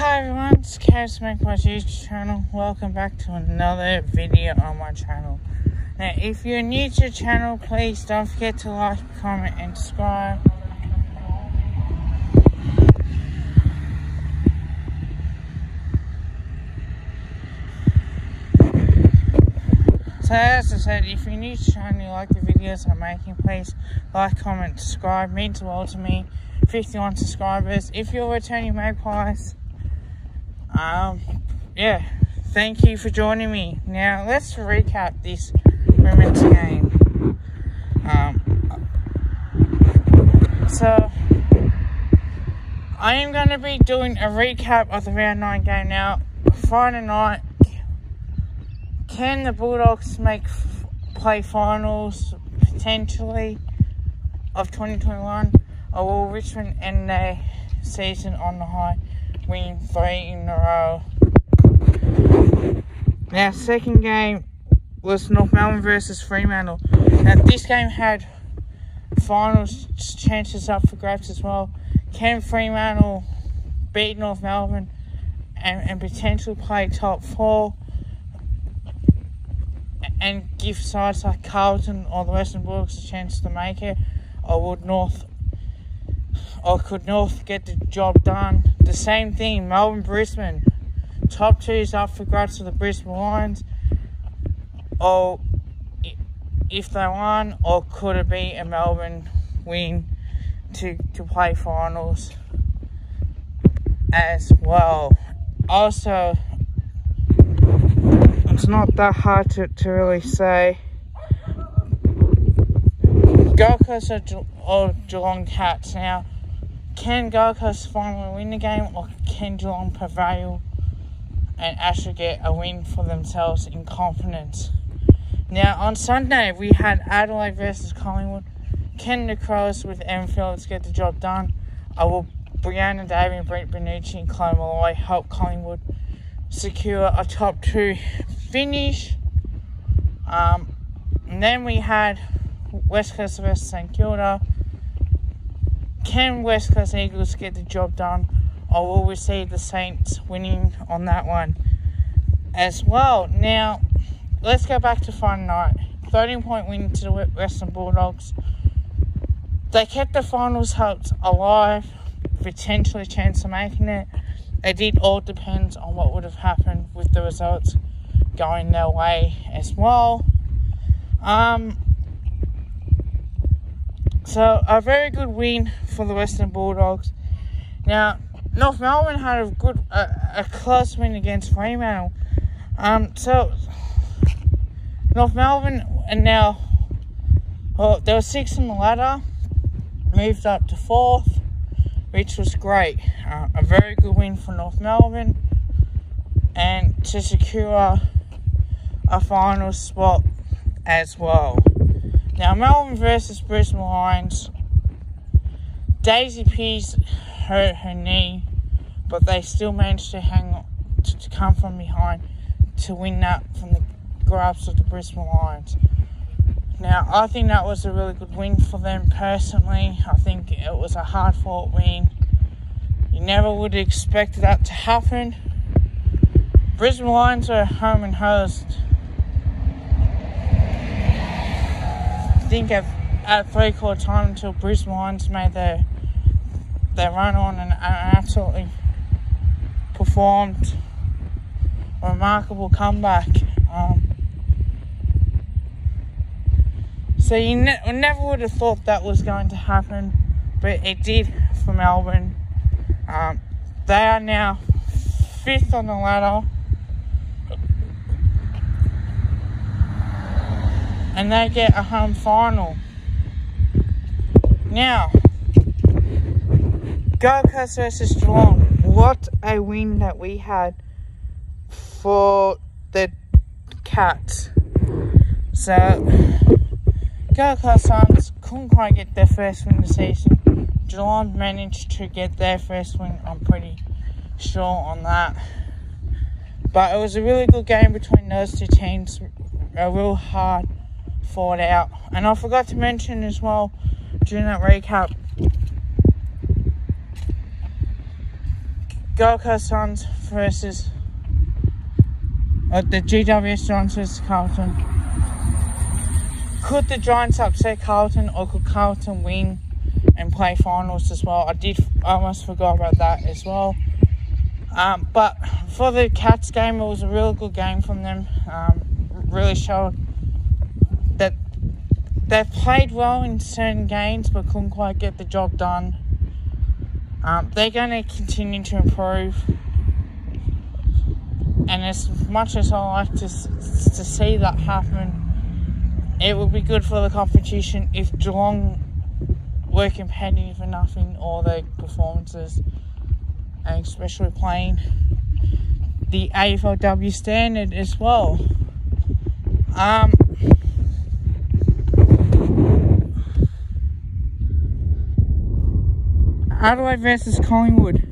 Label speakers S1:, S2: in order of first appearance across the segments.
S1: Hi everyone, it's Cass Make My YouTube channel. Welcome back to another video on my channel. Now, if you're new to the channel, please don't forget to like, comment, and subscribe. So as I said, if you're new to the channel, you like the videos I'm making, please like, comment, subscribe. It means the world to me. 51 subscribers. If you're returning magpies, yeah, thank you for joining me. Now let's recap this women's game. So I am going to be doing a recap of the round 9 game. Now, Friday night, can the Bulldogs play finals potentially of 2021, or will Richmond end their season on the high, winning 3 in a row? Now, second game was North Melbourne versus Fremantle. Now, this game had finals chances up for grabs as well. Can Fremantle beat North Melbourne and potentially play top 4 and give sides like Carlton or the Western Bulldogs a chance to make it, or could North get the job done? The same thing, Melbourne-Brisbane. Top 2 is up for grabs for the Brisbane Lions. Or if they won, or could it be a Melbourne win to play finals as well? Also, it's not that hard to really say. Gold Coast or Geelong Cats. Now, can Gold Coast finally win the game, or can Geelong prevail and actually get a win for themselves in confidence? Now, on Sunday, we had Adelaide versus Collingwood. Can the Crows with Evan Phillips get the job done? Or will Brianna Davey, Brent Benucci and Chloe Molloy help Collingwood secure a top 2 finish? And then we had West Coast versus St Kilda. Can West Coast Eagles get the job done, or will we see the Saints winning on that one as well? Now, let's go back to Friday night. 13-point win to the Western Bulldogs. They kept the finals hopes alive, potentially a chance of making it. It did all depend on what would have happened with the results going their way as well. So, a very good win for the Western Bulldogs. Now, North Melbourne had a close win against Fremantle. So, North Melbourne are now, well, they were 6th on the ladder, moved up to 4th, which was great. A very good win for North Melbourne, and to secure a final spot as well. Now, Melbourne versus Brisbane Lions. Daisy Pearce hurt her knee, but they still managed to hang on, to come from behind to win that from the grasp of the Brisbane Lions. Now, I think that was a really good win for them personally. I think it was a hard-fought win. You never would have expected that to happen. Brisbane Lions are home and host. I think at 3/4 time until Brisbane Lions made their run on and absolutely performed a remarkable comeback. So you never would have thought that was going to happen, but it did for Melbourne. They are now 5th on the ladder, and they get a home final. Now, Gold Coast versus Geelong. What a win that we had for the Cats. So, Gold Coast Suns couldn't quite get their first win of the season. Geelong managed to get their first win, I'm pretty sure on that. But it was a really good game between those two teams. A real hard fought out. And I forgot to mention as well during that recap, Gold Coast Suns versus the GWS Giants versus Carlton. Could the Giants upset Carlton, or could Carlton win and play finals as well? I almost forgot about that as well. But for the Cats game, it was a really good game from them. Really showed that they played well in certain games but couldn't quite get the job done. They're going to continue to improve. And as much as I like to see that happen, it would be good for the competition if Geelong were competitive enough in all their performances, and especially playing the AFLW standard as well. Adelaide versus Collingwood.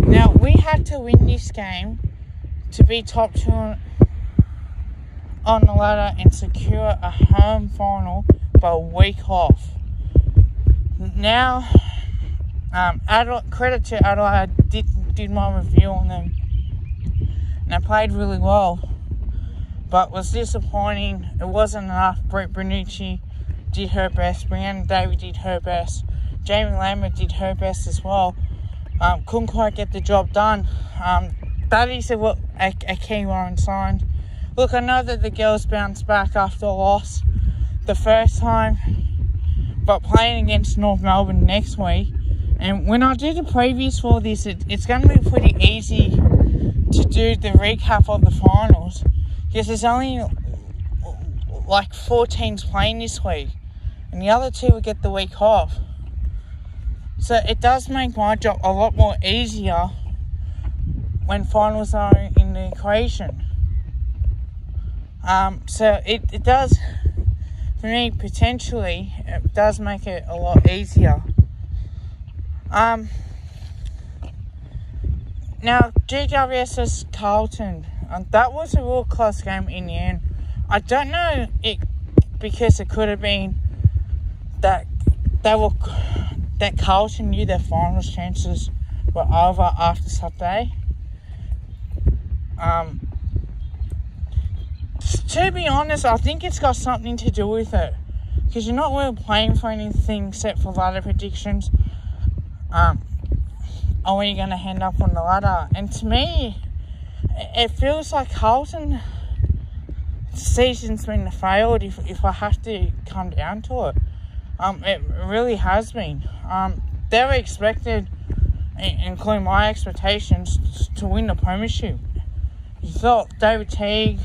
S1: Now, we had to win this game to be top 2 on the ladder and secure a home final by a week off. Now, credit to Adelaide, I did my review on them, and they played really well, but was disappointing. It wasn't enough. Brett Bernucci did her best. Brianna Davey did her best. Jamie Lambert did her best as well. Couldn't quite get the job done. That is a key warrant signed. Look, I know that the girls bounced back after a loss the first time, but playing against North Melbourne next week, and when I do the previews for this, it's going to be pretty easy to do the recap of the finals, because there's only like 4 teams playing this week, and the other 2 will get the week off. So it does make my job a lot more easier when finals are in the equation. So it does, for me, potentially, it does make it a lot easier. Now, GWS versus Carlton. That was a real close game in the end. I don't know because it could have been that Carlton knew their finals chances were over after Saturday. To be honest, I think it's got something to do with it, because you're not really playing for anything except for ladder predictions. Or when you're going to end up on the ladder. And to me, it feels like Carlton's season's been failed if I have to come down to it. It really has been. They were expected, including my expectations, to win the premiership. You thought David Teague,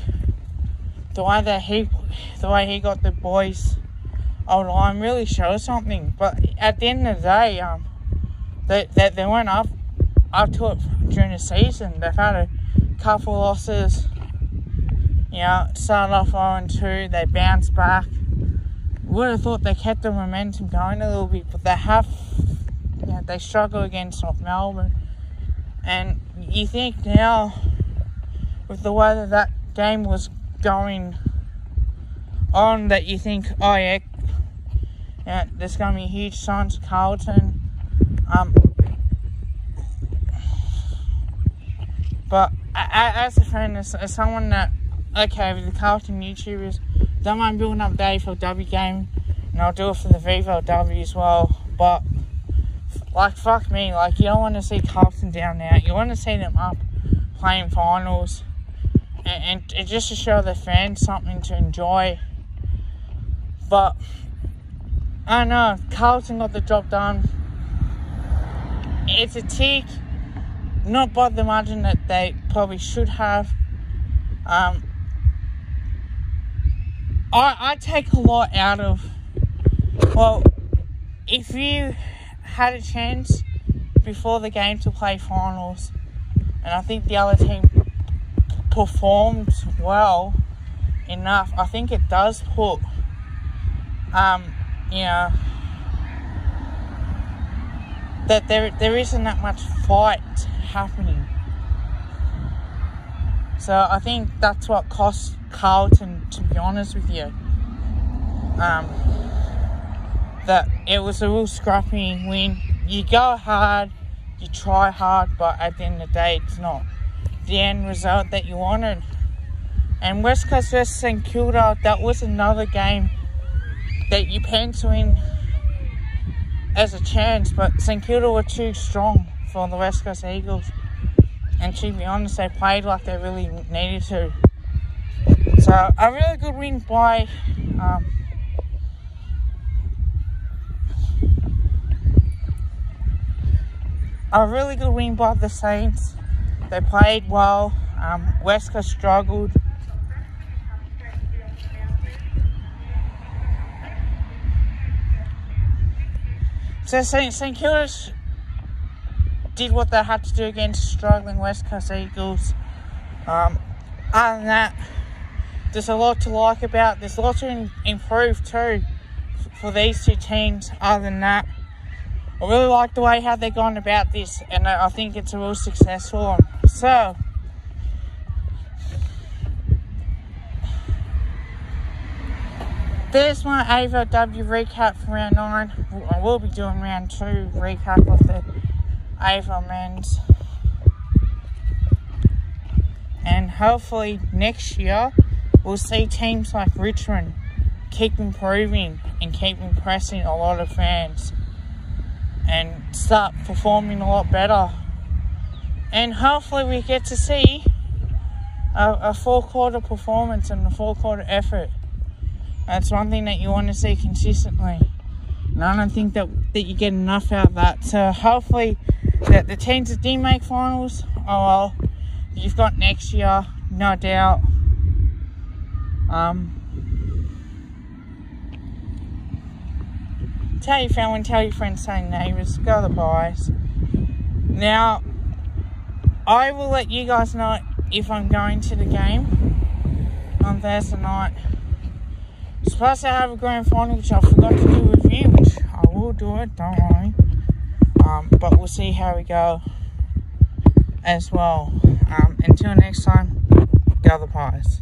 S1: the way he got the boys on line really shows something. But at the end of the day, they weren't up to it during the season. They've had a couple losses. Started off 0-2, they bounced back. Would have thought they kept the momentum going a little bit, but they struggle against North Melbourne. And you think now, with the way that game was going on, that you think, oh yeah, there's going to be a huge sign to Carlton. But as a friend, as someone that, okay, with the Carlton YouTubers, don't mind building up the AFLW game, and I'll do it for the VFLW as well. But, fuck me, you don't want to see Carlton down now. You want to see them up playing finals, and just to show the fans something to enjoy. But, I don't know, Carlton got the job done. It's a tick, not by the margin that they probably should have. I take a lot out of, if you had a chance before the game to play finals, and I think the other team performed well enough, I think it does put, that there isn't that much fight happening. So I think that's what cost Carlton, to be honest with you. That it was a real scrappy win. You go hard, you try hard, but at the end of the day, it's not the end result that you wanted. And West Coast vs St Kilda, that was another game that you pencil in as a chance, but St Kilda were too strong for the West Coast Eagles. And to be honest, they played like they really needed to. So a really good win by the Saints. They played well. West Coast struggled. So St Kilda did what they had to do against struggling West Coast Eagles. Other than that, there's a lot to like about. There's a lot to improve too for these two teams. Other than that, I really like the way how they've gone about this, and I think it's a real successful one. So, there's my aflw recap for round 9. I will be doing round 2 recap of the AFL men's. And hopefully next year, we'll see teams like Richmond keep improving and keep impressing a lot of fans and start performing a lot better. And hopefully we get to see a 4-quarter performance and a 4-quarter effort. That's one thing that you want to see consistently. And I don't think that you get enough out of that. So hopefully that the teams that didn't make finals, oh well, you've got next year, no doubt. Tell your family, tell your friends, tell your neighbours, go the Pies. Now, I will let you guys know if I'm going to the game on Thursday night. Supposed to have a grand final, which I forgot to do a review, which I will do it, don't worry. But we'll see how we go as well. Until next time, go the Pies.